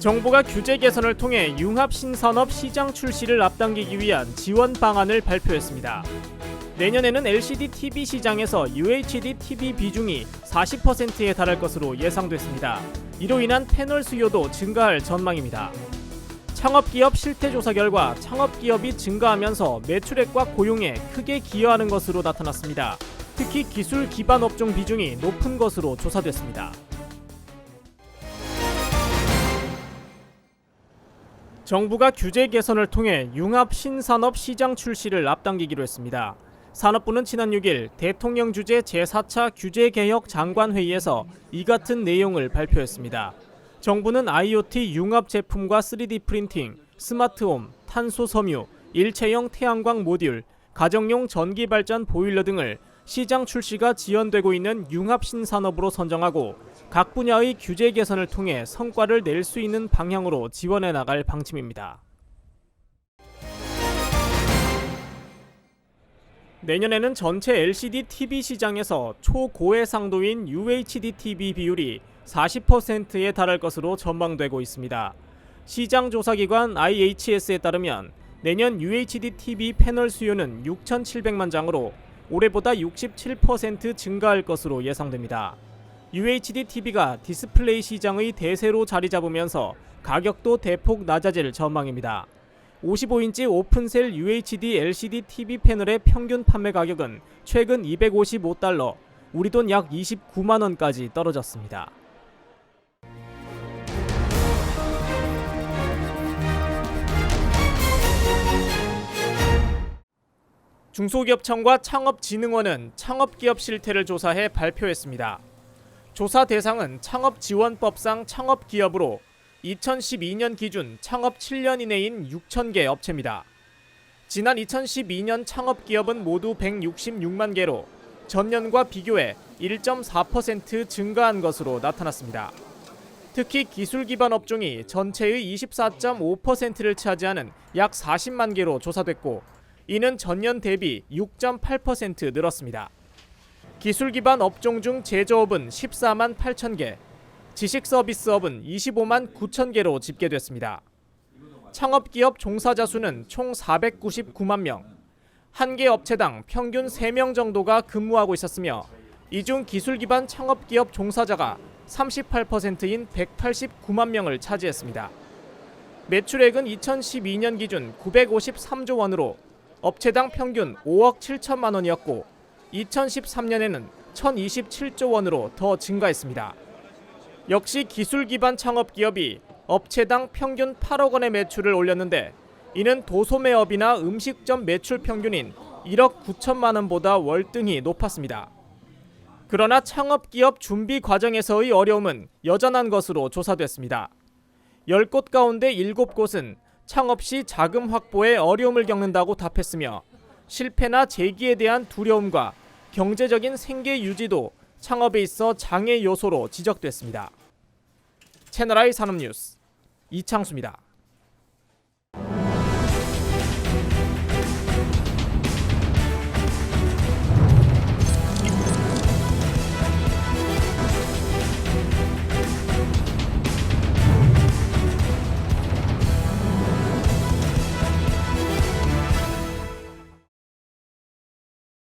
정부가 규제 개선을 통해 융합 신산업 시장 출시를 앞당기기 위한 지원 방안을 발표했습니다. 내년에는 LCD TV 시장에서 UHD TV 비중이 40%에 달할 것으로 예상됐습니다. 이로 인한 패널 수요도 증가할 전망입니다. 창업기업 실태조사 결과 창업기업이 증가하면서 매출액과 고용에 크게 기여하는 것으로 나타났습니다. 특히 기술 기반 업종 비중이 높은 것으로 조사됐습니다. 정부가 규제 개선을 통해 융합 신산업 시장 출시를 앞당기기로 했습니다. 산업부는 지난 6일 대통령 주재 제4차 규제개혁 장관회의에서 이 같은 내용을 발표했습니다. 정부는 IoT 융합 제품과 3D 프린팅, 스마트홈, 탄소 섬유, 일체형 태양광 모듈, 가정용 전기 발전 보일러 등을 시장 출시가 지연되고 있는 융합 신산업으로 선정하고 각 분야의 규제 개선을 통해 성과를 낼 수 있는 방향으로 지원해 나갈 방침입니다. 내년에는 전체 LCD TV 시장에서 초고해상도인 UHD TV 비율이 40%에 달할 것으로 전망되고 있습니다. 시장 조사기관 IHS에 따르면 내년 UHD TV 패널 수요는 6,700만 장으로 올해보다 67% 증가할 것으로 예상됩니다. UHD TV가 디스플레이 시장의 대세로 자리 잡으면서 가격도 대폭 낮아질 전망입니다. 55인치 오픈셀 UHD LCD TV 패널의 평균 판매 가격은 최근 $255, 우리 돈 약 29만 원까지 떨어졌습니다. 중소기업청과 창업진흥원은 창업기업 실태를 조사해 발표했습니다. 조사 대상은 창업지원법상 창업기업으로 2012년 기준 창업 7년 이내인 6,000개 업체입니다. 지난 2012년 창업기업은 모두 166만 개로 전년과 비교해 1.4% 증가한 것으로 나타났습니다. 특히 기술 기반 업종이 전체의 24.5%를 차지하는 약 40만 개로 조사됐고 이는 전년 대비 6.8% 늘었습니다. 기술 기반 업종 중 제조업은 14만 8천 개, 지식 서비스업은 25만 9천 개로 집계됐습니다. 창업기업 종사자 수는 총 499만 명, 한 개 업체당 평균 3명 정도가 근무하고 있었으며 이 중 기술 기반 창업기업 종사자가 38%인 189만 명을 차지했습니다. 매출액은 2012년 기준 953조 원으로 업체당 평균 5억 7천만 원이었고 2013년에는 1,027조 원으로 더 증가했습니다. 역시 기술 기반 창업기업이 업체당 평균 8억 원의 매출을 올렸는데 이는 도소매업이나 음식점 매출 평균인 1억 9천만 원보다 월등히 높았습니다. 그러나 창업기업 준비 과정에서의 어려움은 여전한 것으로 조사됐습니다. 10곳 가운데 7곳은 창업 시 자금 확보에 어려움을 겪는다고 답했으며 실패나 재기에 대한 두려움과 경제적인 생계 유지도 창업에 있어 장애 요소로 지적됐습니다. 채널I 산업뉴스 이창수입니다.